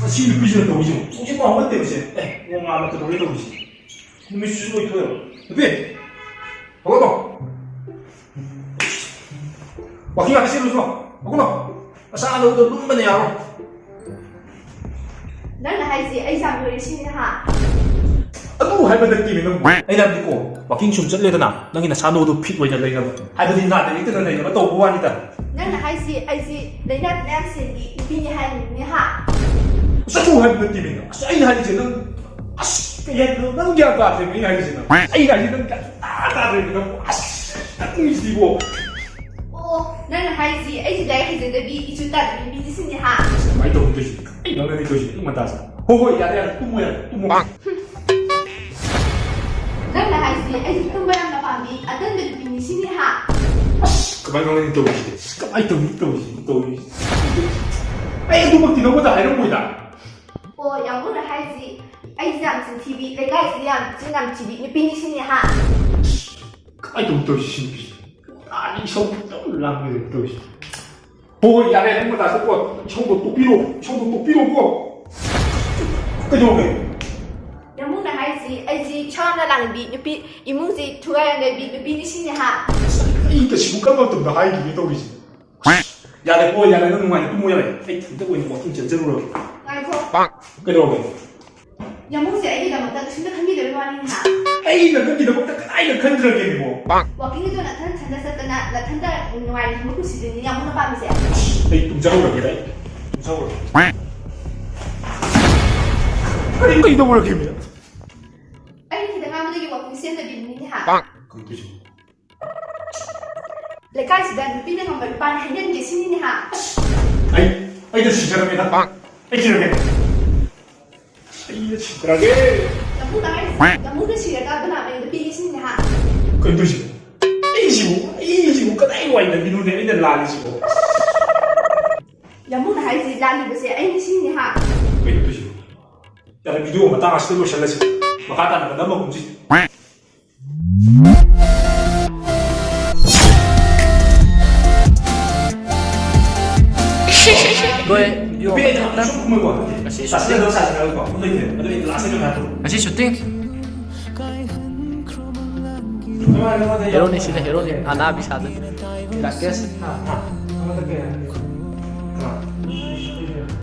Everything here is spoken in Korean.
시위 비즈는 또 오지. 소식과 한번 때문에. 뭔가 아마 또 놀래도 오지. 눈이 수고 있어요. 네. 먹어. 와킹 아저씨 이러서 먹어. 아싸 너도 눈만에 알아. 나는 하이지 아이상 그리시니 하. 아도 할머니 느낌이 아이나 듣고 와킹 좀 쩔래더나 너희나 산호도 핏 왜냐 너희나 할머니 나한테 이때는 너희가 또 뭐하니다. 나는 하이지 아이지 내가 낸신이 비니 하이니 하. 싸고 할머니 느낌이 싸이 하이지 넌 아씨 그냥 너 넘겨할 것 같아 이 하이지 넌 싸이 하이지 넌 따다를 그냥 아씨 따뜻이고 나는 하이지 아이지 내가 해제대비 이주다 비니시니 하. 많이 더운 뜻이 너는 이 뜻이 뚱만 따서 호호 야야 뚱모야 뚱모 나는 하이지 아이지 뚱바람 나방이 아던데 비니시니 하. 그만 너는 또 오시대 그만 또 오시 에이 누구 너보다 이런 거이다 我养不的孩子爱这样子 TV， 那个是样这样 TV， 你比你心里哈。 그만 또 오시 아니 성도 랑게 또 오시 호호 야야 형보다 쓰고 형도 또 삐로고 그죠 오케이 养不的孩子爱是穿的浪比，你比一母子突然的比，你比你心里哈。 이거 시국감 같은 거 하이기 또 오시 야내 뭐 야내 너는 많이 또 뭐야 에이 듣고 있는 거 같은 전제로 哎哥， 그죠 오케이 养母子爱的么的，现在看你的乱你哈。 에이 너 근데 너 먹다 아이가 컨트롤 뭐 我跟你说，那他参加是跟那参加另外什么故事的，你养不的办不噻。 에이 뚱자고 그래 뚱자고 아니 이거 잊어버려 김이야 哎，你的妈妈都给我贡献的比你哈。 그게 뜻이 那个是的，你比那个没办，很认真心里哈。 아이 저 진짜랍니다 아이 진짜게 아이 진짜게 养不的孩子，养不的企业家不那没的比你心里哈。 그게 뜻이 이 시국 그대로 와 있는 민우네 있는 라리시고 养不的孩子哪里不是爱你心里哈。 그게 뜻이 야 비디오 뭐 따가 시대로 샬라시 뭐 가다는 거 너무 움직 各位，有 别讲了，什么过？是啥时间都啥时间搞？我对，拉伸就看。 다시 슈팅. हेरोनी हेरो니 씨네, 헤로니. 아, 나 비사드. 라켓. 아, 아.